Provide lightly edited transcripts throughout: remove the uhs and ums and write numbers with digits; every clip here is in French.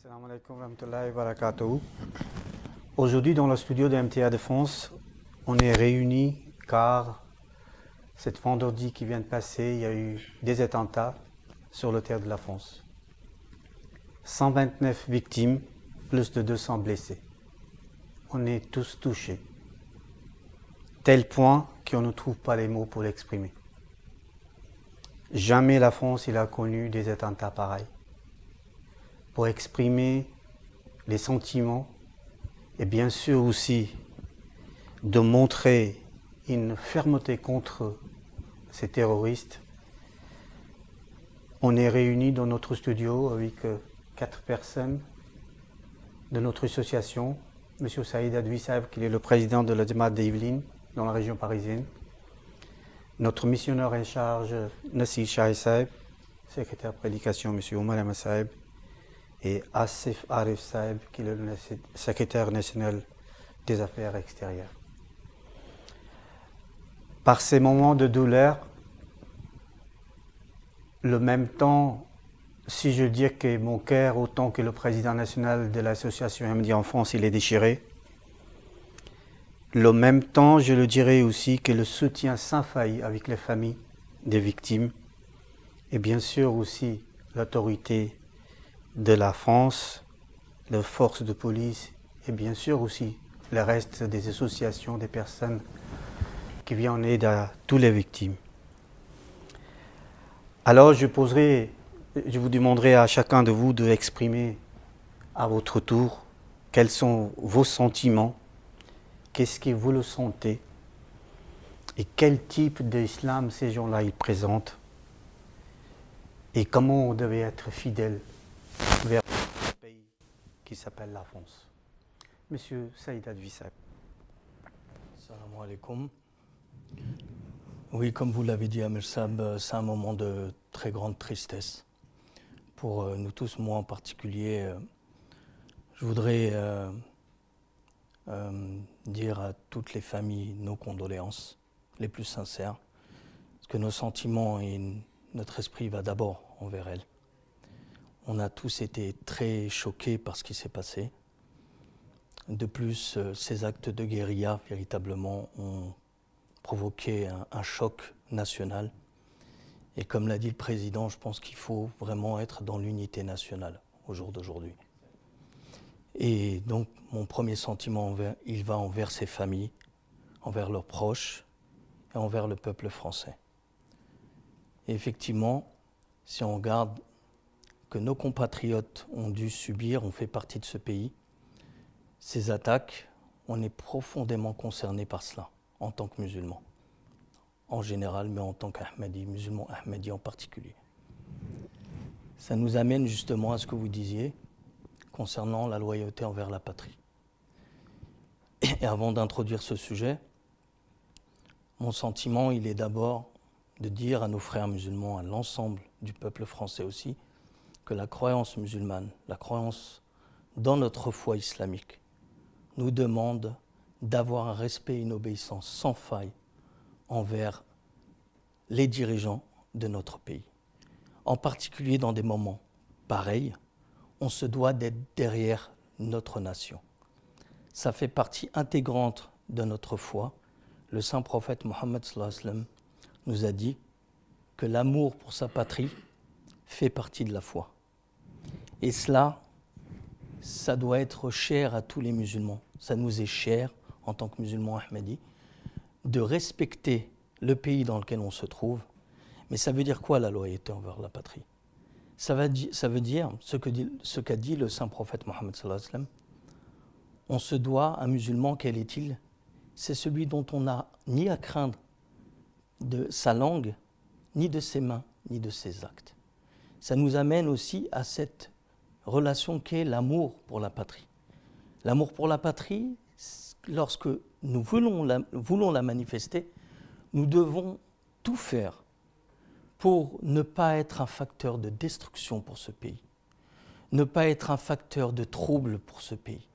Assalamu alaikum wa rahmatullahi wa barakatuh. Aujourd'hui, dans le studio de MTA Défense, on est réunis car cette vendredi qui vient de passer, il y a eu des attentats sur le terre de la France. 129 victimes, plus de 200 blessés. On est tous touchés. Tel point qu'on ne trouve pas les mots pour l'exprimer. Jamais la France a connu des attentats pareils. Pour exprimer les sentiments et bien sûr aussi de montrer une fermeté contre ces terroristes, on est réunis dans notre studio avec 4 personnes de notre association. M. Saïd Advi Saeb, qui est le président de la Jamaat d'Yvelines dans la région parisienne. Notre missionnaire en charge, Nassi Shah Saeb, secrétaire prédication, M. Omar Ahmed Saeb, et Asif Arif Saeb, qui est le secrétaire national des affaires extérieures. Par ces moments de douleur, le même temps, si je dis que mon cœur, autant que le président national de l'association Ahmadiyya en France, il est déchiré, le même temps, je le dirais aussi que le soutien sans faille avec les familles des victimes et bien sûr aussi l'autorité de la France, les forces de police et bien sûr aussi le reste des associations, des personnes qui viennent en aide à toutes les victimes. Alors je vous demanderai à chacun de vous d'exprimer à votre tour quels sont vos sentiments, qu'est-ce que vous le sentez et quel type d'islam ces gens-là ils présentent et comment on devait être fidèle vers un pays qui s'appelle la France. Monsieur Saïd Advi Saeb. Assalamu alaikum. Oui, comme vous l'avez dit, Amir Saab, c'est un moment de très grande tristesse. Pour nous tous, moi en particulier, je voudrais dire à toutes les familles nos condoléances les plus sincères, parce que nos sentiments et notre esprit va d'abord envers elles. On a tous été très choqués par ce qui s'est passé. De plus, ces actes de guérilla, véritablement, ont provoqué un choc national. Et comme l'a dit le président, je pense qu'il faut vraiment être dans l'unité nationale au jour d'aujourd'hui. Et donc, mon premier sentiment, il va envers ces familles, envers leurs proches et envers le peuple français. Et effectivement, si on regarde que nos compatriotes ont dû subir, on fait partie de ce pays, ces attaques, on est profondément concerné par cela, en tant que musulmans, en général, mais en tant qu'Ahmadi, musulmans Ahmadi en particulier. Ça nous amène justement à ce que vous disiez concernant la loyauté envers la patrie. Et avant d'introduire ce sujet, mon sentiment, il est d'abord de dire à nos frères musulmans, à l'ensemble du peuple français aussi, que la croyance musulmane, la croyance dans notre foi islamique, nous demande d'avoir un respect et une obéissance sans faille envers les dirigeants de notre pays. En particulier dans des moments pareils, on se doit d'être derrière notre nation. Ça fait partie intégrante de notre foi. Le saint prophète Mohammed sallallahu alayhi wa sallam nous a dit que l'amour pour sa patrie fait partie de la foi. Et cela, ça doit être cher à tous les musulmans. Ça nous est cher, en tant que musulmans ahmadis, de respecter le pays dans lequel on se trouve. Mais ça veut dire quoi la loyauté envers la patrie ? Ça veut dire ce qu'a dit le saint prophète Mohammed sallallahu alayhi wa sallam. On se doit, un musulman, quel est-il ? C'est celui dont on n'a ni à craindre de sa langue, ni de ses mains, ni de ses actes. Ça nous amène aussi à cette relation qu'est l'amour pour la patrie. L'amour pour la patrie, lorsque nous voulons la manifester, nous devons tout faire pour ne pas être un facteur de destruction pour ce pays, ne pas être un facteur de trouble pour ce pays.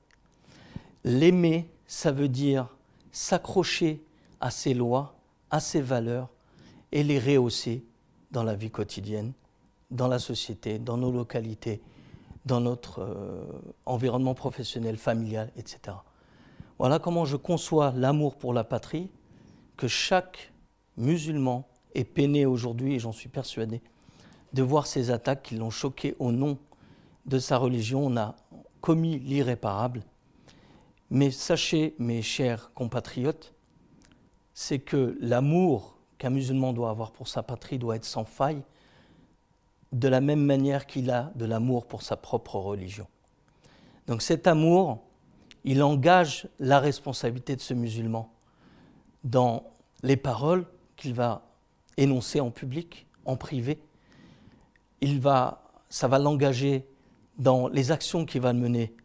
L'aimer, ça veut dire s'accrocher à ses lois, à ses valeurs et les rehausser dans la vie quotidienne, dans la société, dans nos localités, dans notre environnement professionnel, familial, etc. Voilà comment je conçois l'amour pour la patrie, que chaque musulman est peiné aujourd'hui, et j'en suis persuadé, de voir ces attaques qui l'ont choqué au nom de sa religion. On a commis l'irréparable. Mais sachez, mes chers compatriotes, c'est que l'amour qu'un musulman doit avoir pour sa patrie doit être sans faille, de la même manière qu'il a de l'amour pour sa propre religion. Donc cet amour, il engage la responsabilité de ce musulman dans les paroles qu'il va énoncer en public, en privé. Ça va l'engager dans les actions qu'il va mener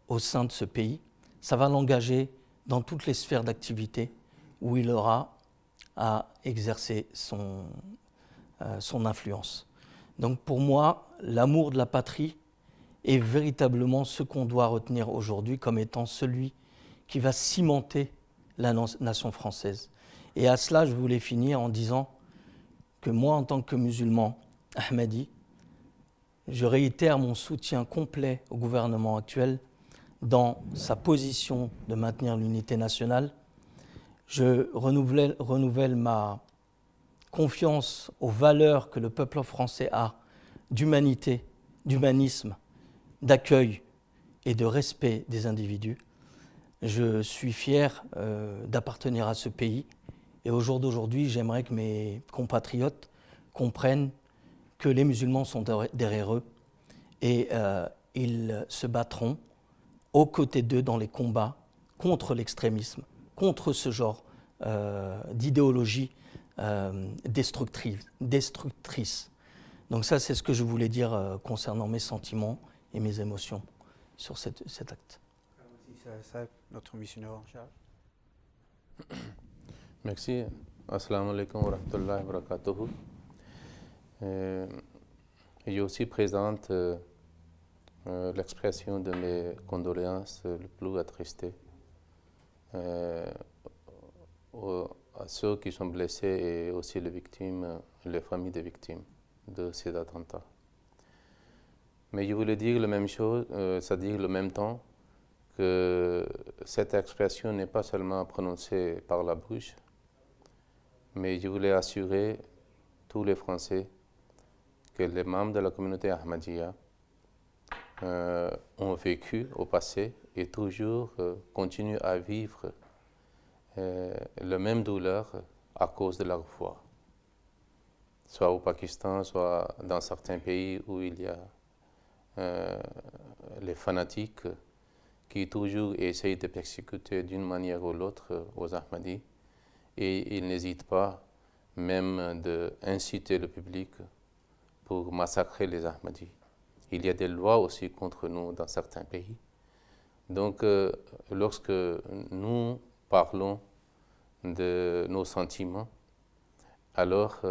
au sein de ce pays. Ça va l'engager dans toutes les sphères d'activité où il aura à exercer son influence. Donc pour moi, l'amour de la patrie est véritablement ce qu'on doit retenir aujourd'hui comme étant celui qui va cimenter la nation française. Et à cela, je voulais finir en disant que moi, en tant que musulman ahmadi, je réitère mon soutien complet au gouvernement actuel dans sa position de maintenir l'unité nationale. Je renouvelle ma confiance aux valeurs que le peuple français a d'humanité, d'humanisme, d'accueil et de respect des individus. Je suis fier d'appartenir à ce pays et au jour d'aujourd'hui, j'aimerais que mes compatriotes comprennent que les musulmans sont derrière eux et ils se battront aux côtés d'eux dans les combats contre l'extrémisme, contre ce genre d'idéologie destructrice. Donc ça, c'est ce que je voulais dire concernant mes sentiments et mes émotions sur cet acte. C'est notre missionnaire en charge. Merci. Assalamu alaikum wa rahmatullahi wa barakatuhu. Je aussi présente l'expression de mes condoléances le plus attristées à ceux qui sont blessés et aussi les victimes, les familles des victimes de ces attentats. Mais je voulais dire la même chose, c'est-à-dire le même temps, que cette expression n'est pas seulement prononcée par la bouche, mais je voulais assurer tous les Français que les membres de la communauté Ahmadiyya ont vécu au passé et toujours continuent à vivre la même douleur à cause de leur foi, soit au Pakistan, soit dans certains pays où il y a les fanatiques qui toujours essayent de persécuter d'une manière ou l'autre aux Ahmadis, et ils n'hésitent pas même d'inciter le public pour massacrer les Ahmadis. Il y a des lois aussi contre nous dans certains pays. Donc, lorsque nous parlons de nos sentiments, alors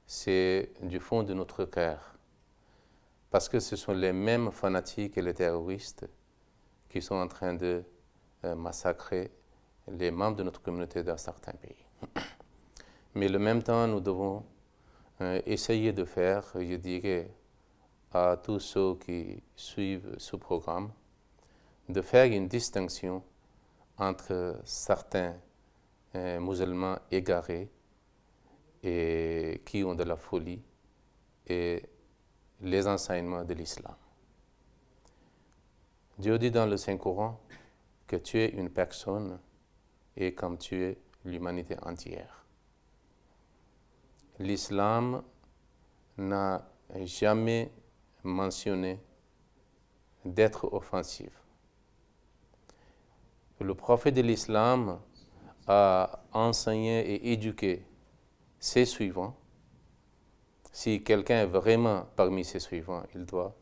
c'est du fond de notre cœur. Parce que ce sont les mêmes fanatiques et les terroristes qui sont en train de massacrer les membres de notre communauté dans certains pays. Mais en même temps, nous devons essayer de faire, je dirais, à tous ceux qui suivent ce programme, de faire une distinction entre certains musulmans égarés et qui ont de la folie et les enseignements de l'islam. Dieu dit dans le Saint-Coran que tu es une personne et comme tu es l'humanité entière. L'islam n'a jamais mentionné d'être offensif. Le prophète de l'islam a enseigné et éduqué ses suivants. Si quelqu'un est vraiment parmi ses suivants, il doit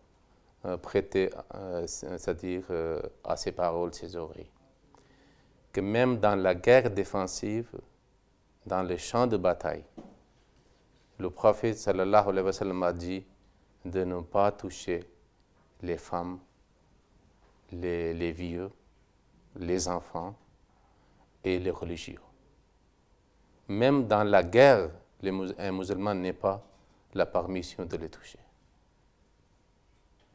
prêter, c'est-à-dire à ses paroles, ses oreilles. Que même dans la guerre défensive, dans les champs de bataille, le prophète sallallahu alayhi wa sallam a dit de ne pas toucher les femmes, les vieux, les enfants et les religieux. Même dans la guerre, un musulman n'a pas la permission de les toucher.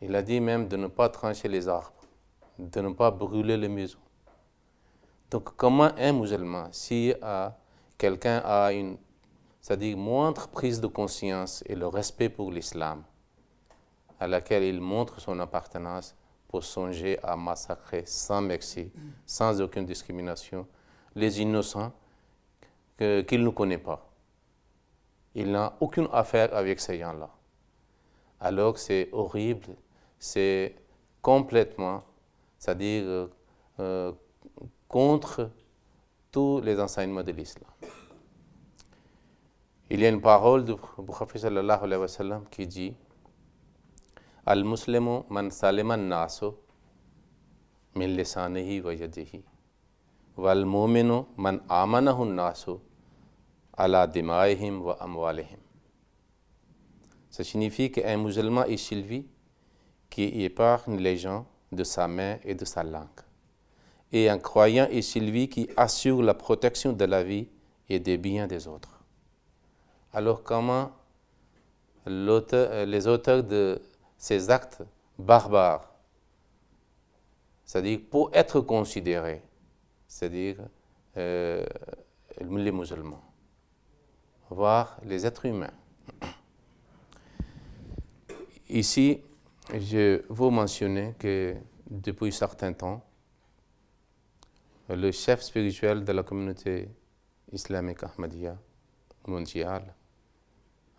Il a dit même de ne pas trancher les arbres, de ne pas brûler les maisons. Donc comment un musulman, si quelqu'un a une, c'est-à-dire moindre prise de conscience et le respect pour l'islam, à laquelle il montre son appartenance, pour songer à massacrer sans merci, sans aucune discrimination, les innocents qu'il ne connaît pas. Il n'a aucune affaire avec ces gens-là. Alors c'est horrible, c'est complètement, c'est-à-dire contre tous les enseignements de l'islam. Il y a une parole du prophète sallallahu alayhi wa sallam qui dit « Al-Muslimu man salima an-nasu min lisanihi wa yadihi wal mu'minu man amanahu an-nasu ala dimaihim wa amwalihim » Ça signifie qu'un musulman est celui qui épargne les gens de sa main et de sa langue. Et un croyant est celui qui assure la protection de la vie et des biens des autres. Alors comment les auteurs de ces actes barbares, c'est-à-dire pour être considérés, c'est-à-dire les musulmans, voire les êtres humains. Ici, je veux mentionner que depuis certain temps, le chef spirituel de la communauté islamique Ahmadiyya mondiale,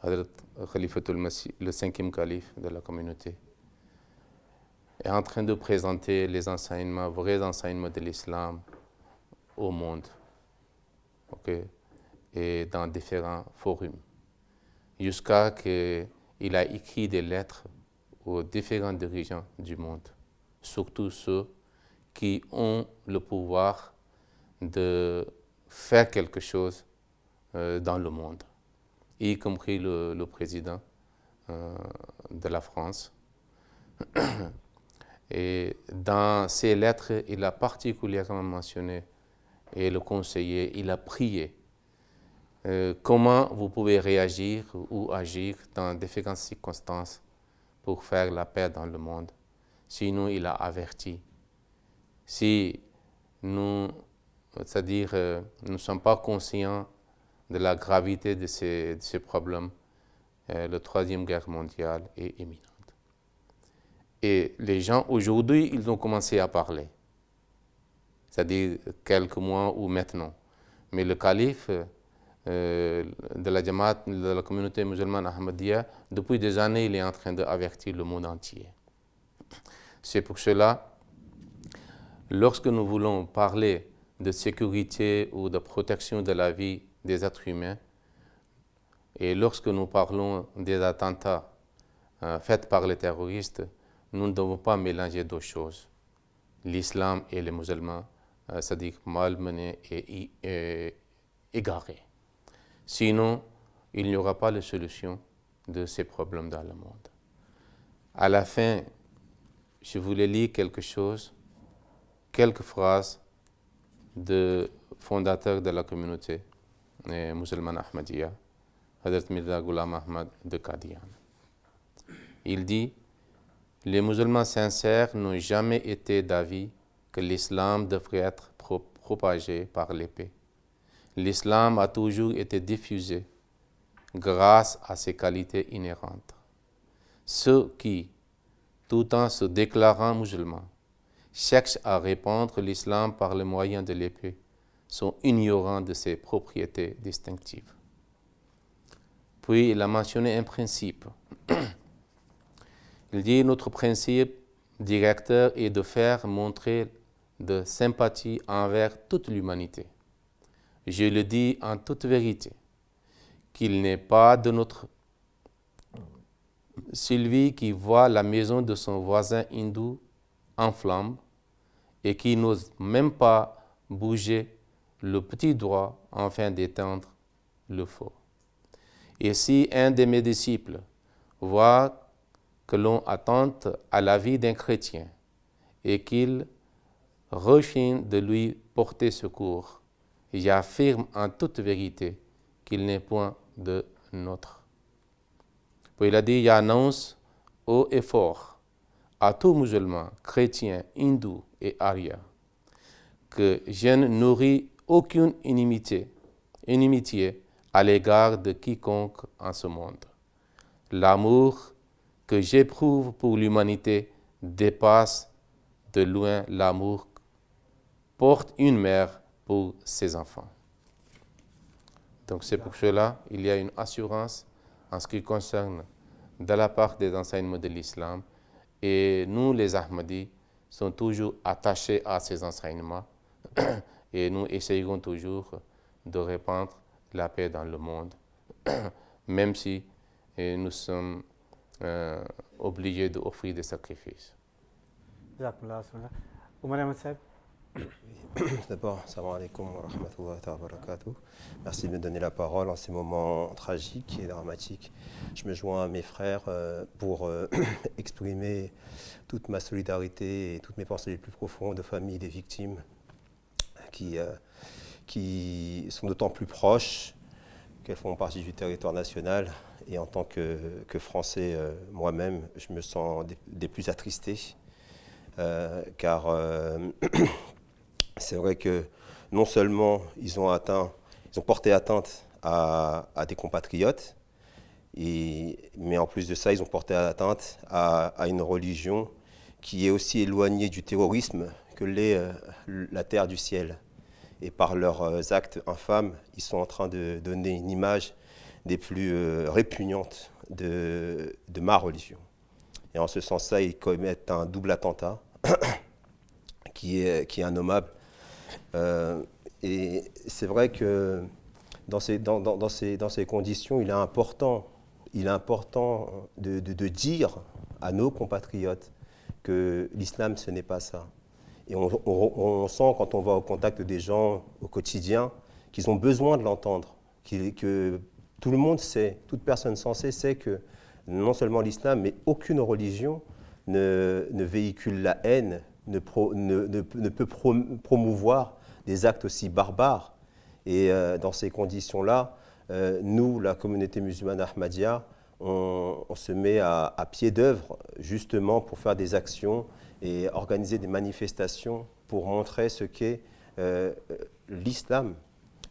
Hazrat Khalifatul Masih, le 5e calife de la communauté, est en train de présenter les enseignements, vrais enseignements de l'islam au monde, et dans différents forums, jusqu'à ce qu'il a écrit des lettres aux différents dirigeants du monde, surtout ceux qui ont le pouvoir de faire quelque chose dans le monde, y compris le président de la France. Et dans ces lettres, il a particulièrement mentionné, et le conseiller, il a prié comment vous pouvez réagir ou agir dans différentes circonstances pour faire la paix dans le monde. Sinon, il a averti. Si nous, c'est-à-dire, nous ne sommes pas conscients de la gravité de ces problèmes, la Troisième Guerre mondiale est imminente. Et les gens, aujourd'hui, ils ont commencé à parler, c'est-à-dire quelques mois ou maintenant. Mais le calife de la Jamaat, de la communauté musulmane Ahmadiyya, depuis des années, il est en train d'avertir le monde entier. C'est pour cela, lorsque nous voulons parler de sécurité ou de protection de la vie des êtres humains, et lorsque nous parlons des attentats faits par les terroristes, nous ne devons pas mélanger deux choses, l'islam et les musulmans, c'est-à-dire malmenés et égarés. Sinon, il n'y aura pas de solution de ces problèmes dans le monde. À la fin, je voulais lire quelque chose, quelques phrases du fondateur de la communauté musulmane Ahmadiyya, Hazrat Mirza Ghulam Ahmad de Qadian. Il dit « Les musulmans sincères n'ont jamais été d'avis que l'islam devrait être propagé par l'épée. L'islam a toujours été diffusé grâce à ses qualités inhérentes. Ceux qui, tout en se déclarant musulmans, cherchent à répandre l'islam par le moyen de l'épée sont ignorants de ses propriétés distinctives. » Puis il a mentionné un principe. Il dit « Notre principe directeur est de faire montrer de sympathie envers toute l'humanité. Je le dis en toute vérité, qu'il n'est pas de notre celui qui voit la maison de son voisin hindou en flammes et qui n'ose même pas bouger le petit doigt afin d'éteindre le feu. Et si un de mes disciples voit que l'on attente à la vie d'un chrétien et qu'il rechigne de lui porter secours, j'affirme en toute vérité qu'il n'est point de nôtre. Puis il a dit, j'annonce haut et fort à tout musulman, chrétien, hindou et arya que je ne nourris aucune inimitié à l'égard de quiconque en ce monde. L'amour que j'éprouve pour l'humanité dépasse de loin l'amour que porte une mère pour ses enfants. Donc c'est pour cela qu'il y a une assurance en ce qui concerne de la part des enseignements de l'islam, et nous les Ahmadis sommes toujours attachés à ces enseignements et nous essayons toujours de répandre la paix dans le monde, même si nous sommes obligés d'offrir des sacrifices. D'abord, salam alaikum wa rahmatullahi wa barakatuh. Merci de me donner la parole en ces moments tragiques et dramatiques. Je me joins à mes frères pour exprimer toute ma solidarité et toutes mes pensées les plus profondes aux familles des victimes qui sont d'autant plus proches qu'elles font partie du territoire national. Et en tant que Français moi-même, je me sens des plus attristés car c'est vrai que non seulement ils ont porté atteinte à des compatriotes, mais en plus de ça, ils ont porté atteinte à une religion qui est aussi éloignée du terrorisme que l'est la terre du ciel. Et par leurs actes infâmes, ils sont en train de donner une image des plus répugnantes de ma religion. Et en ce sens-là, ils commettent un double attentat qui est innommable. Et c'est vrai que dans ces conditions, il est important de dire à nos compatriotes que l'islam, ce n'est pas ça. Et on sent quand on va au contact des gens au quotidien qu'ils ont besoin de l'entendre, que tout le monde sait, toute personne sensée sait que non seulement l'islam, mais aucune religion ne véhicule la haine, ne peut promouvoir des actes aussi barbares. Et dans ces conditions-là, nous, la communauté musulmane Ahmadiyya, on se met à pied d'œuvre justement pour faire des actions et organiser des manifestations pour montrer ce qu'est l'islam.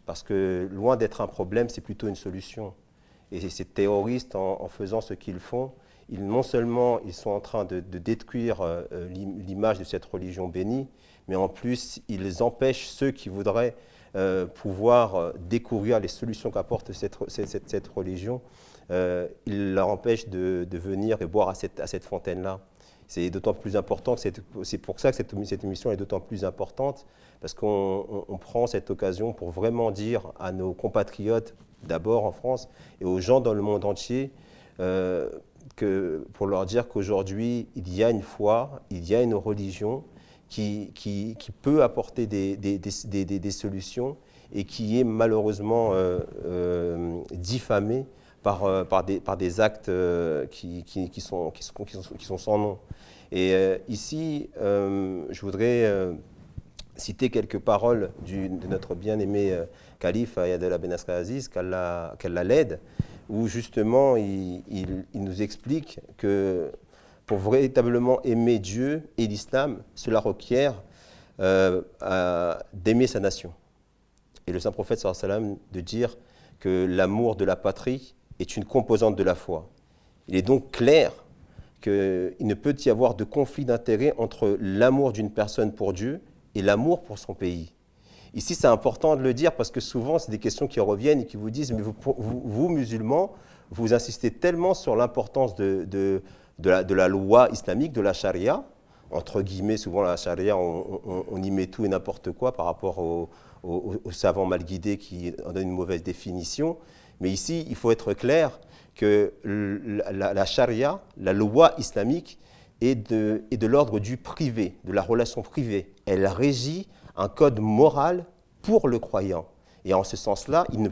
Parce que loin d'être un problème, c'est plutôt une solution. Et ces terroristes, en faisant ce qu'ils font, non seulement ils sont en train de détruire l'image de cette religion bénie, mais en plus ils empêchent ceux qui voudraient pouvoir découvrir les solutions qu'apporte cette religion, ils leur empêchent de venir et boire à cette fontaine-là. C'est d'autant plus important, c'est pour ça que cette émission est d'autant plus importante, parce qu'on prend cette occasion pour vraiment dire à nos compatriotes, d'abord en France, et aux gens dans le monde entier, pour leur dire qu'aujourd'hui, il y a une foi, il y a une religion qui peut apporter des solutions et qui est malheureusement diffamée par des actes qui sont sans nom. Et ici, je voudrais citer quelques paroles de notre bien-aimé calife Ayatollah Ben Nasr Aziz, qu'Allah l'aide, où justement il nous explique que pour véritablement aimer Dieu et l'islam, cela requiert d'aimer sa nation. Et le saint prophète sallallahu alayhi wa sallam de dire que l'amour de la patrie est une composante de la foi. Il est donc clair qu'il ne peut y avoir de conflit d'intérêts entre l'amour d'une personne pour Dieu et l'amour pour son pays. Ici, c'est important de le dire parce que souvent, c'est des questions qui reviennent et qui vous disent « mais vous musulmans, vous insistez tellement sur l'importance de la loi islamique, de la charia ». Entre guillemets, souvent la charia, on y met tout et n'importe quoi par rapport aux savants mal guidés qui en donnent une mauvaise définition. Mais ici, il faut être clair que la charia, la loi islamique, est de l'ordre du privé, de la relation privée. Elle régit un code moral pour le croyant. Et en ce sens-là, il ne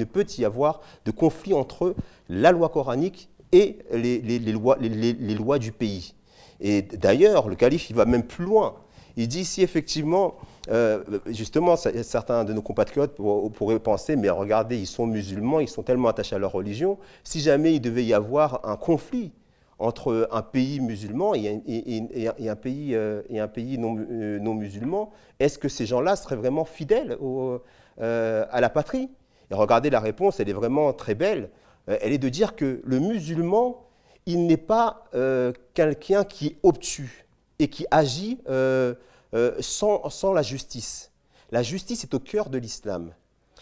peut y avoir de conflit entre la loi coranique et les lois du pays. Et d'ailleurs, le calife, il va même plus loin. Il dit si effectivement, justement, certains de nos compatriotes pourraient penser, mais regardez, ils sont musulmans, ils sont tellement attachés à leur religion, si jamais il devait y avoir un conflit entre un pays musulman et un pays non musulman, est-ce que ces gens-là seraient vraiment fidèles à la patrie? Et regardez, la réponse, elle est vraiment très belle. Elle est de dire que le musulman, il n'est pas quelqu'un qui est obtus et qui agit sans la justice. La justice est au cœur de l'islam.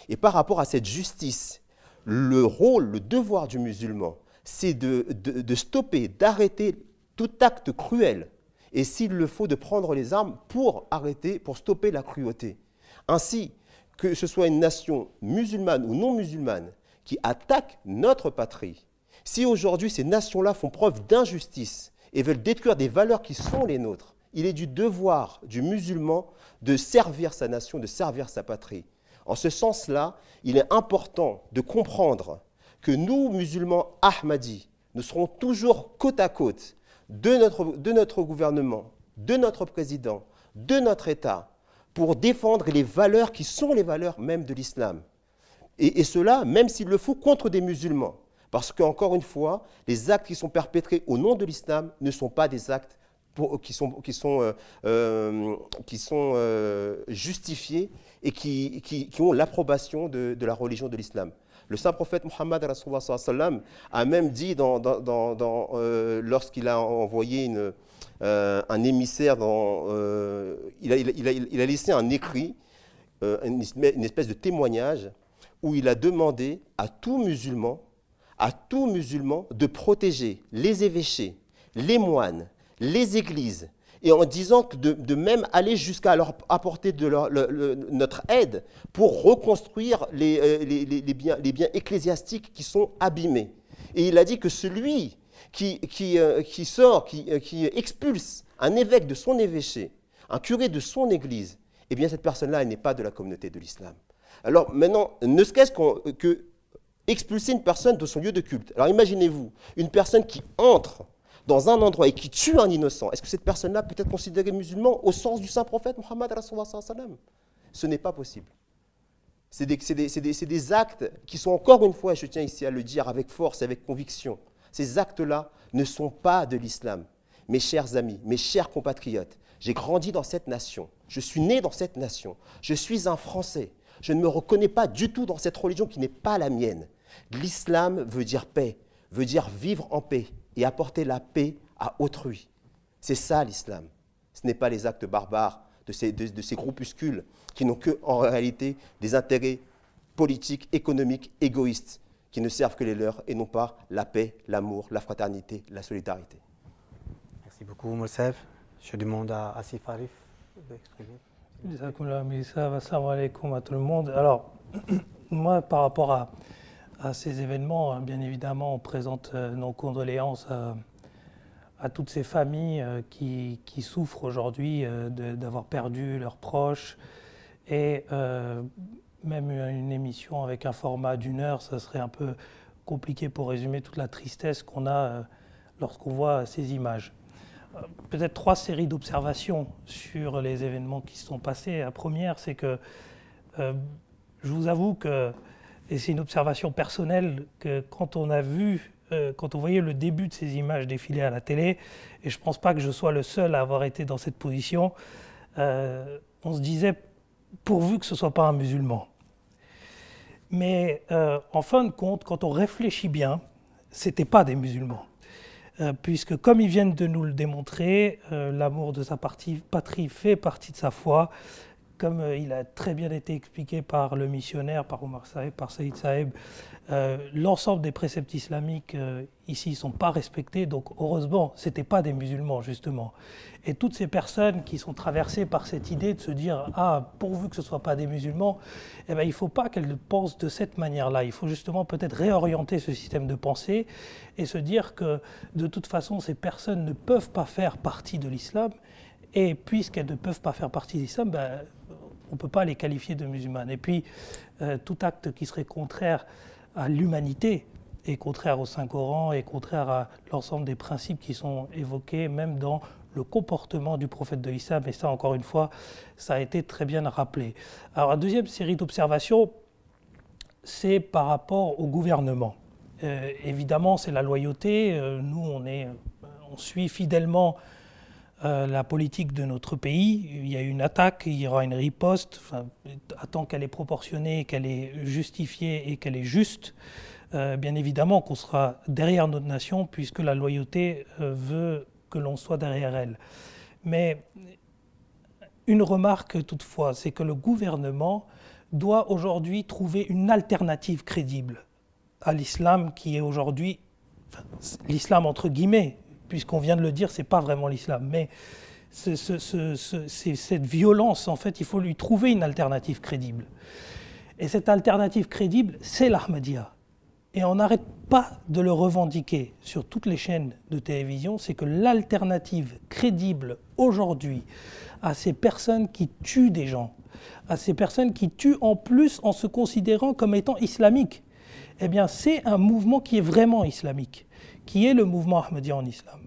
Et par rapport à cette justice, le rôle, le devoir du musulman, c'est de stopper, d'arrêter tout acte cruel. Et s'il le faut, de prendre les armes pour arrêter, pour stopper la cruauté. Ainsi, que ce soit une nation musulmane ou non musulmane qui attaque notre patrie, si aujourd'hui ces nations-là font preuve d'injustice et veulent détruire des valeurs qui sont les nôtres, il est du devoir du musulman de servir sa nation, de servir sa patrie. En ce sens-là, il est important de comprendre que nous, musulmans ahmadis, nous serons toujours côte à côte de notre gouvernement, de notre président, de notre État, pour défendre les valeurs qui sont les valeurs même de l'islam. Et cela, même s'il le faut, contre des musulmans. Parce qu'encore une fois, les actes qui sont perpétrés au nom de l'islam ne sont pas des actes qui sont justifiés et qui ont l'approbation de la religion de l'islam. Le saint prophète Mohammed a même dit, lorsqu'il a envoyé un émissaire, il a laissé un écrit, une espèce de témoignage, où il a demandé à tout musulman de protéger les évêchés, les moines, les églises, et en disant de même aller jusqu'à leur apporter notre aide pour reconstruire les biens ecclésiastiques qui sont abîmés. Et il a dit que celui qui expulse un évêque de son évêché, un curé de son église, eh bien cette personne-là, elle n'est pas de la communauté de l'islam. Alors maintenant, ne serait-ce que expulser une personne de son lieu de culte. Alors imaginez-vous, une personne qui entre dans un endroit et qui tue un innocent, est-ce que cette personne-là peut être considérée musulmane au sens du saint prophète Mohammed? Ce n'est pas possible. C'est des actes qui sont, encore une fois, je tiens ici à le dire avec force et avec conviction, ces actes-là ne sont pas de l'islam. Mes chers amis, mes chers compatriotes, j'ai grandi dans cette nation, je suis né dans cette nation, je suis un Français, je ne me reconnais pas du tout dans cette religion qui n'est pas la mienne. L'islam veut dire paix, veut dire vivre en paix et apporter la paix à autrui. C'est ça l'islam. Ce n'est pas les actes barbares de ces groupuscules qui n'ont en réalité des intérêts politiques, économiques, égoïstes, qui ne servent que les leurs et non pas la paix, l'amour, la fraternité, la solidarité. Merci beaucoup, Moussef. Je demande à Asif Arif d'exprimer. Assalamu alaikum à tout le monde. Alors, moi, par rapport à ces événements, bien évidemment, on présente nos condoléances à toutes ces familles qui souffrent aujourd'hui d'avoir perdu leurs proches. Et même une émission avec un format d'1 heure, ça serait un peu compliqué pour résumer toute la tristesse qu'on a lorsqu'on voit ces images. Peut-être 3 séries d'observations sur les événements qui se sont passés. La première, c'est que je vous avoue que, et c'est une observation personnelle, que quand on voyait le début de ces images défiler à la télé, et je ne pense pas que je sois le seul à avoir été dans cette position, on se disait pourvu que ce ne soit pas un musulman. Mais en fin de compte, quand on réfléchit bien, ce n'étaient pas des musulmans. Puisque comme ils viennent de nous le démontrer, l'amour de sa patrie fait partie de sa foi, comme il a très bien été expliqué par le missionnaire, par Omar Saeb, par Saïd Saeb, l'ensemble des préceptes islamiques ici ne sont pas respectés, donc heureusement, ce n'étaient pas des musulmans justement. Et toutes ces personnes qui sont traversées par cette idée de se dire « Ah, pourvu que ce ne soit pas des musulmans », eh bien, il ne faut pas qu'elles pensent de cette manière-là. Il faut justement peut-être réorienter ce système de pensée et se dire que de toute façon, ces personnes ne peuvent pas faire partie de l'islam. Et puisqu'elles ne peuvent pas faire partie de l'islam, ben, on ne peut pas les qualifier de musulmanes. Et puis, tout acte qui serait contraire à l'humanité est contraire au Saint-Coran, est contraire à l'ensemble des principes qui sont évoqués, même dans le comportement du prophète de l'islam. Et ça, encore une fois, ça a été très bien rappelé. Alors, la deuxième série d'observations, c'est par rapport au gouvernement. Évidemment, c'est la loyauté. Nous, on suit fidèlement la politique de notre pays. Il y a une attaque, il y aura une riposte, tant qu'elle est proportionnée, qu'elle est justifiée et qu'elle est juste. Bien évidemment qu'on sera derrière notre nation, puisque la loyauté veut que l'on soit derrière elle. Mais une remarque toutefois, c'est que le gouvernement doit aujourd'hui trouver une alternative crédible à l'islam qui est aujourd'hui, l'islam entre guillemets, puisqu'on vient de le dire, c'est pas vraiment l'islam, mais cette violence, en fait, il faut lui trouver une alternative crédible. Et cette alternative crédible, c'est l'Ahmadiyya. Et on n'arrête pas de le revendiquer sur toutes les chaînes de télévision, c'est que l'alternative crédible aujourd'hui à ces personnes qui tuent des gens, à ces personnes qui tuent en plus en se considérant comme étant islamiques, eh bien c'est un mouvement qui est vraiment islamique, qui est le mouvement Ahmadiyya en islam.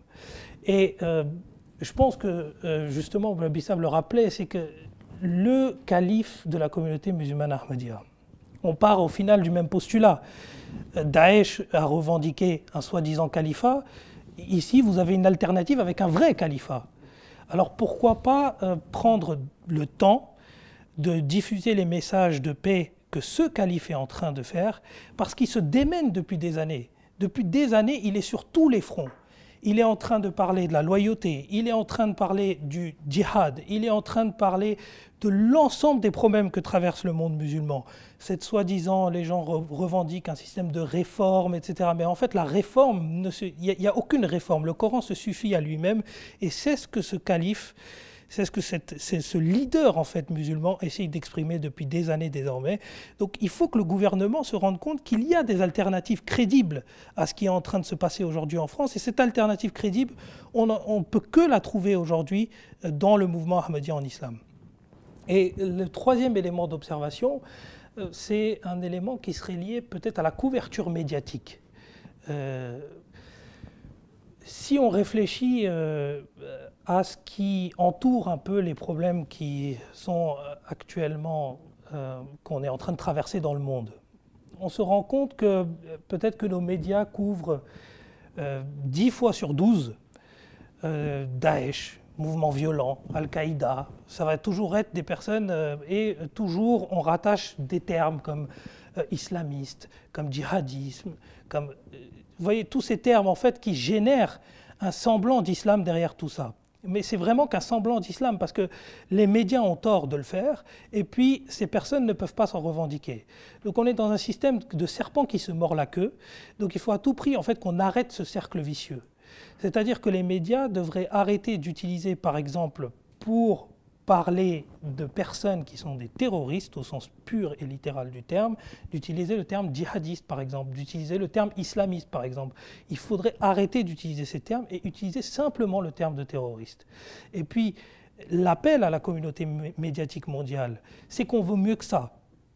Et je pense que, justement, Bissab le rappelait, c'est que le calife de la communauté musulmane Ahmadiyya, on part au final du même postulat. Daesh a revendiqué un soi-disant califat. Ici, vous avez une alternative avec un vrai califat. Alors pourquoi pas prendre le temps de diffuser les messages de paix que ce calife est en train de faire, parce qu'il se démène depuis des années. Depuis des années, il est sur tous les fronts. Il est en train de parler de la loyauté, il est en train de parler du djihad, il est en train de parler de l'ensemble des problèmes que traverse le monde musulman. Cette soi-disant, les gens revendiquent un système de réforme, etc. Mais en fait, la réforme, il n'y a aucune réforme. Le Coran se suffit à lui-même et c'est ce que ce calife, c'est ce que ce leader en fait musulman essaye d'exprimer depuis des années désormais. Donc il faut que le gouvernement se rende compte qu'il y a des alternatives crédibles à ce qui est en train de se passer aujourd'hui en France. Et cette alternative crédible, on ne peut que la trouver aujourd'hui dans le mouvement Ahmadiyya en islam. Et le troisième élément d'observation, c'est un élément qui serait lié peut-être à la couverture médiatique. Si on réfléchit à ce qui entoure un peu les problèmes qui sont actuellement, qu'on est en train de traverser dans le monde, on se rend compte que peut-être que nos médias couvrent 10 fois sur 12 Daesh, mouvement violent, Al-Qaïda, ça va toujours être des personnes et toujours on rattache des termes comme islamiste, comme djihadisme, comme... vous voyez, tous ces termes en fait qui génèrent un semblant d'islam derrière tout ça. Mais c'est vraiment qu'un semblant d'islam parce que les médias ont tort de le faire et puis ces personnes ne peuvent pas s'en revendiquer. Donc on est dans un système de serpent qui se mord la queue. Donc il faut à tout prix en fait qu'on arrête ce cercle vicieux. C'est-à-dire que les médias devraient arrêter d'utiliser par exemple pour parler de personnes qui sont des terroristes au sens pur et littéral du terme, d'utiliser le terme djihadiste par exemple, d'utiliser le terme islamiste par exemple. Il faudrait arrêter d'utiliser ces termes et utiliser simplement le terme de terroriste. Et puis l'appel à la communauté médiatique mondiale, c'est qu'on veut mieux que ça.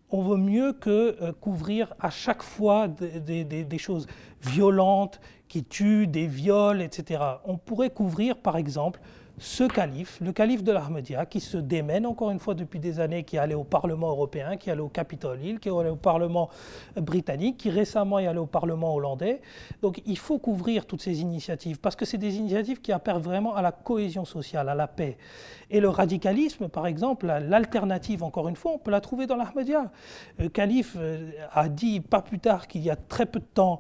On veut mieux que couvrir à chaque fois des choses violentes qui tuent, des viols, etc. On pourrait couvrir par exemple ce calife, le calife de l'Ahmadiyya, qui se démène encore une fois depuis des années, qui est allé au Parlement européen, qui est allé au Capitol Hill, qui est allé au Parlement britannique, qui récemment est allé au Parlement hollandais. Donc il faut couvrir toutes ces initiatives, parce que c'est des initiatives qui appellent vraiment à la cohésion sociale, à la paix. Et le radicalisme, par exemple, l'alternative, encore une fois, on peut la trouver dans l'Ahmadiyya. Le calife a dit pas plus tard qu'il y a très peu de temps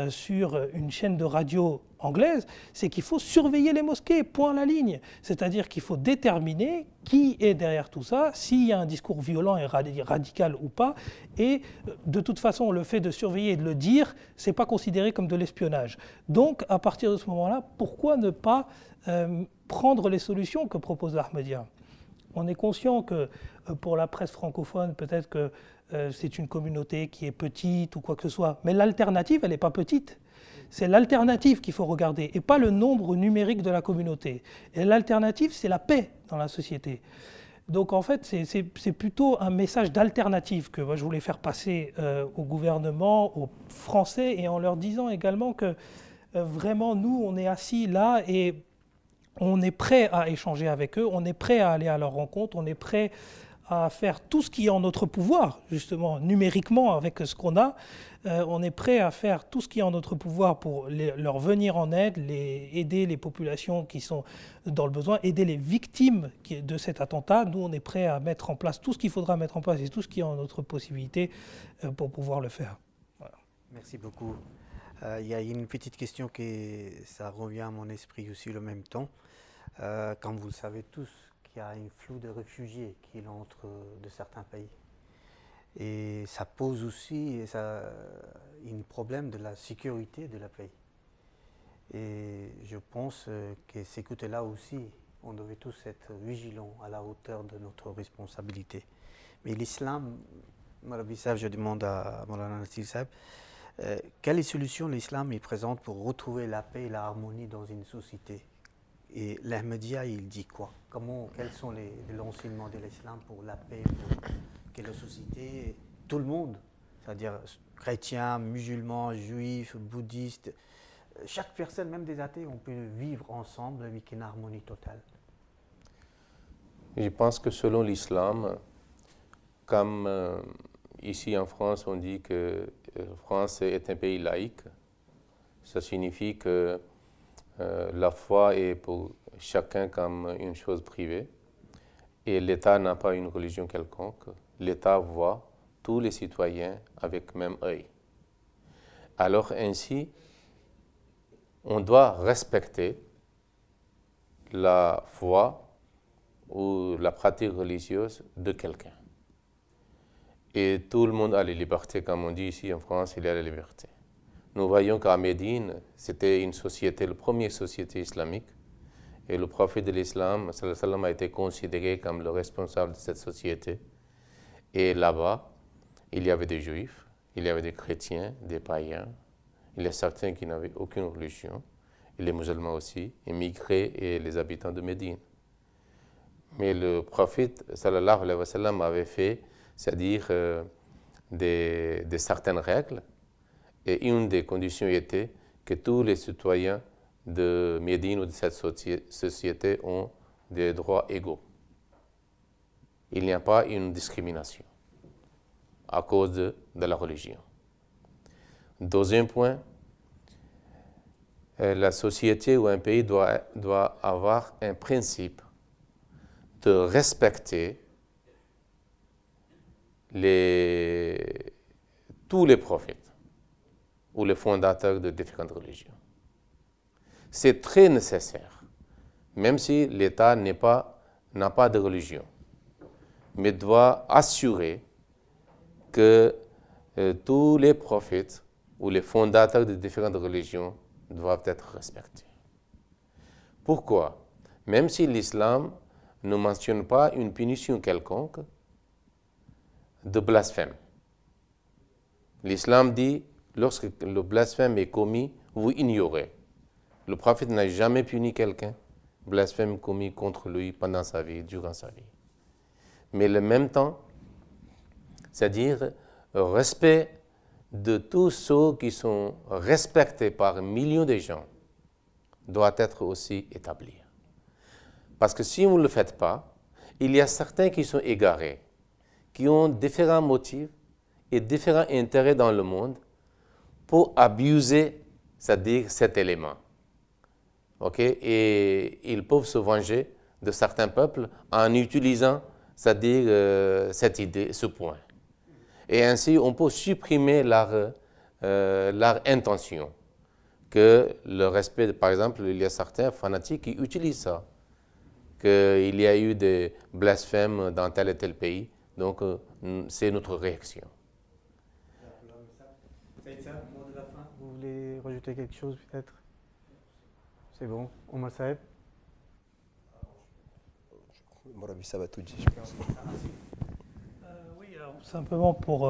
sur une chaîne de radio anglaise, c'est qu'il faut surveiller les mosquées, point à la ligne. C'est-à-dire qu'il faut déterminer qui est derrière tout ça, s'il y a un discours violent et radical ou pas. Et de toute façon, le fait de surveiller et de le dire, ce n'est pas considéré comme de l'espionnage. Donc, à partir de ce moment-là, pourquoi ne pas prendre les solutions que propose l'Ahmadiyya ? On est conscient que pour la presse francophone, peut-être que c'est une communauté qui est petite ou quoi que ce soit. Mais l'alternative, elle n'est pas petite. C'est l'alternative qu'il faut regarder et pas le nombre numérique de la communauté. Et l'alternative, c'est la paix dans la société. Donc en fait, c'est plutôt un message d'alternative que moi, je voulais faire passer au gouvernement, aux Français, et en leur disant également que vraiment, nous, on est assis là et on est prêt à échanger avec eux, on est prêt à aller à leur rencontre, on est prêt à faire tout ce qui est en notre pouvoir, justement, numériquement, avec ce qu'on a. On est prêt à faire tout ce qui est en notre pouvoir pour leur venir en aide, aider les populations qui sont dans le besoin, aider les victimes de cet attentat. Nous, on est prêt à mettre en place tout ce qu'il faudra mettre en place et tout ce qui est en notre possibilité pour pouvoir le faire. Voilà. Merci beaucoup. Il y a une petite question qui ça revient à mon esprit aussi le même temps. Comme vous le savez tous, qu'il y a un flux de réfugiés qui entre de certains pays. Et ça pose aussi un problème de la sécurité de la pays. Et je pense que ces côtés-là aussi, on devait tous être vigilants à la hauteur de notre responsabilité. Mais l'islam, Marabi Saheb, je demande à Maulana Nassir Saheb, quelles solutions l'islam présente pour retrouver la paix et l'harmonie dans une société? Et l'Ahmadiyya, il dit quoi? Quels sont les enseignements de l'islam pour la paix, pour que la société, tout le monde, c'est-à-dire chrétiens, musulmans, juifs, bouddhistes, chaque personne, même des athées, on peut vivre ensemble avec une harmonie totale? Je pense que selon l'islam, comme ici en France, on dit que la France est un pays laïque, ça signifie que la foi est pour chacun comme une chose privée et l'État n'a pas une religion quelconque. L'État voit tous les citoyens avec même œil. Alors ainsi, on doit respecter la foi ou la pratique religieuse de quelqu'un. Et tout le monde a les libertés, comme on dit ici en France, il y a la liberté. Nous voyons qu'à Médine, c'était une société, la première société islamique, et le prophète de l'islam, sallallahu alayhi wa sallam, a été considéré comme le responsable de cette société. Et là-bas, il y avait des juifs, il y avait des chrétiens, des païens, il y a certains qui n'avaient aucune religion, et les musulmans aussi, immigrés et les habitants de Médine. Mais le prophète, sallallahu alayhi wa sallam, avait fait, c'est-à-dire des certaines règles, et une des conditions était que tous les citoyens de Médine ou de cette société ont des droits égaux. Il n'y a pas une discrimination à cause de la religion. Deuxième point, la société ou un pays doit avoir un principe de respecter tous les prophètes ou les fondateurs de différentes religions. C'est très nécessaire, même si l'État n'a pas de religion, mais doit assurer que tous les prophètes ou les fondateurs de différentes religions doivent être respectés. Pourquoi? Même si l'islam ne mentionne pas une punition quelconque de blasphème. L'islam dit, lorsque le blasphème est commis, vous ignorez. Le prophète n'a jamais puni quelqu'un, blasphème commis contre lui pendant sa vie, durant sa vie. Mais en même temps, c'est-à-dire respect de tous ceux qui sont respectés par millions de gens, doit être aussi établi. Parce que si vous ne le faites pas, il y a certains qui sont égarés, qui ont différents motifs et différents intérêts dans le monde pour abuser, c'est-à-dire cet élément. Okay? Et ils peuvent se venger de certains peuples en utilisant, c'est-à-dire cette idée, ce point. Et ainsi, on peut supprimer leur intention. Que le respect, par exemple, il y a certains fanatiques qui utilisent ça. Qu'il y a eu des blasphèmes dans tel et tel pays. Donc, c'est notre réaction. Mot de la fin. Vous voulez rajouter quelque chose peut-être? C'est bon. Omar Saheb? Marabi, ça va tout dire, je pense. Oui, alors, simplement pour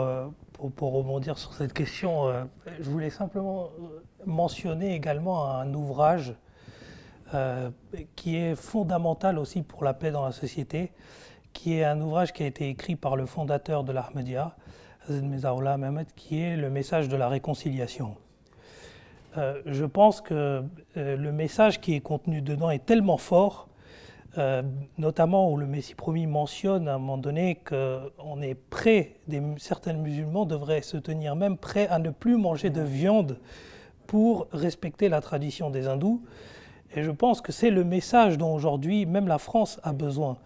rebondir sur cette question, je voulais simplement mentionner également un ouvrage qui est fondamental aussi pour la paix dans la société, qui est un ouvrage qui a été écrit par le fondateur de l'Ahmadiyya, Hazrat Mirza Ghulam Ahmad, qui est le message de la réconciliation. Je pense que le message qui est contenu dedans est tellement fort notamment où le Messie promis mentionne à un moment donné qu'on est prêt, certains musulmans devraient se tenir même prêts à ne plus manger de viande pour respecter la tradition des hindous. Et je pense que c'est le message dont aujourd'hui même la France a besoin.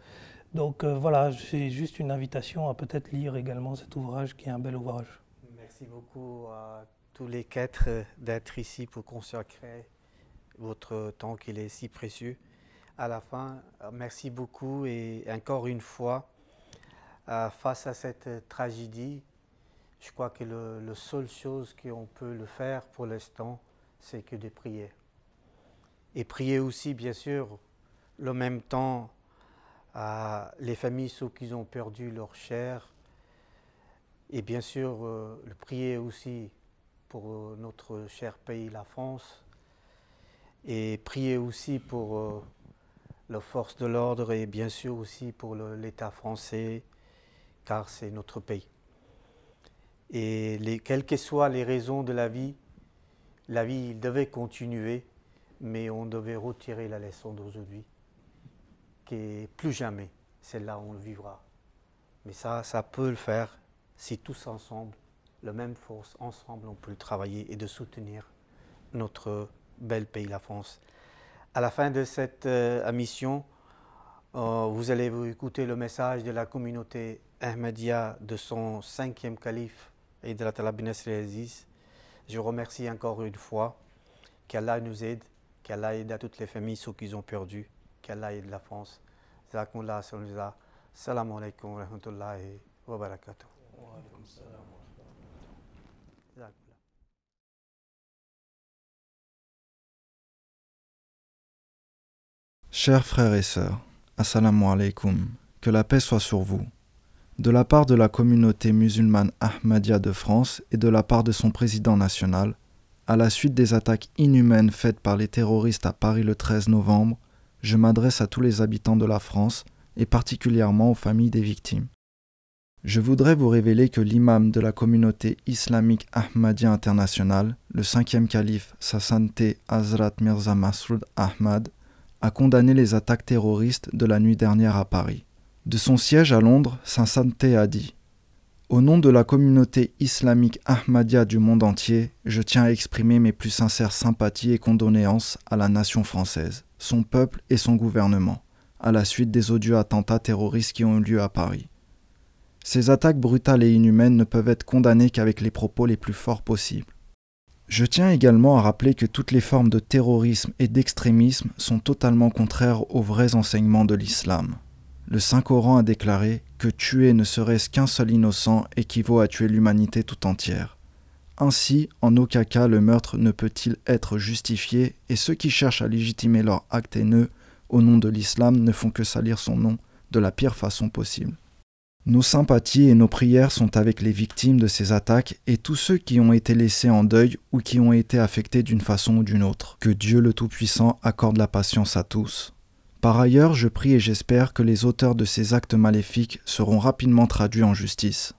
Donc voilà, c'est juste une invitation à peut-être lire également cet ouvrage qui est un bel ouvrage. Merci beaucoup à tous les quatre d'être ici pour consacrer votre temps qui est si précieux. À la fin, merci beaucoup et encore une fois, face à cette tragédie, je crois que la seule chose qu'on peut le faire pour l'instant, c'est que de prier. Et prier aussi, bien sûr, le même temps, les familles, ceux qui ont perdu leur chair, et bien sûr, le prier aussi pour notre cher pays, la France, et prier aussi pour les forces de l'ordre et bien sûr aussi pour l'État français, car c'est notre pays. Et quelles que soient les raisons de la vie il devait continuer, mais on devait retirer la leçon d'aujourd'hui, que plus jamais celle-là on le vivra. Mais ça peut le faire si tous ensemble, la même force, ensemble on peut travailler et de soutenir notre bel pays, la France. À la fin de cette émission, vous allez vous écouter le message de la communauté Ahmadiyya de son 5e calife, Aïd Allah bin Nasr al-Aziz. Je remercie encore une fois, qu'Allah nous aide, qu'Allah aide à toutes les familles, ceux qui ont perdu, qu'Allah aide la France. Salam alaikum wa rahmatullahi wa barakatuh. Chers frères et sœurs, assalamu alaikum, que la paix soit sur vous. De la part de la communauté musulmane Ahmadiyya de France et de la part de son président national, à la suite des attaques inhumaines faites par les terroristes à Paris le 13 novembre, je m'adresse à tous les habitants de la France et particulièrement aux familles des victimes. Je voudrais vous révéler que l'imam de la communauté islamique Ahmadiyya internationale, le 5e calife Sa Sainteté Hazrat Mirza Masroud Ahmad, a condamné les attaques terroristes de la nuit dernière à Paris. De son siège à Londres, Sa Sainteté a dit « Au nom de la communauté islamique Ahmadiyya du monde entier, je tiens à exprimer mes plus sincères sympathies et condoléances à la nation française, son peuple et son gouvernement, à la suite des odieux attentats terroristes qui ont eu lieu à Paris. Ces attaques brutales et inhumaines ne peuvent être condamnées qu'avec les propos les plus forts possibles. Je tiens également à rappeler que toutes les formes de terrorisme et d'extrémisme sont totalement contraires aux vrais enseignements de l'islam. Le Saint-Coran a déclaré que tuer ne serait-ce qu'un seul innocent équivaut à tuer l'humanité tout entière. Ainsi, en aucun cas le meurtre ne peut-il être justifié et ceux qui cherchent à légitimer leur acte haineux au nom de l'islam ne font que salir son nom de la pire façon possible. Nos sympathies et nos prières sont avec les victimes de ces attaques et tous ceux qui ont été laissés en deuil ou qui ont été affectés d'une façon ou d'une autre. Que Dieu le Tout-Puissant accorde la patience à tous. Par ailleurs, je prie et j'espère que les auteurs de ces actes maléfiques seront rapidement traduits en justice.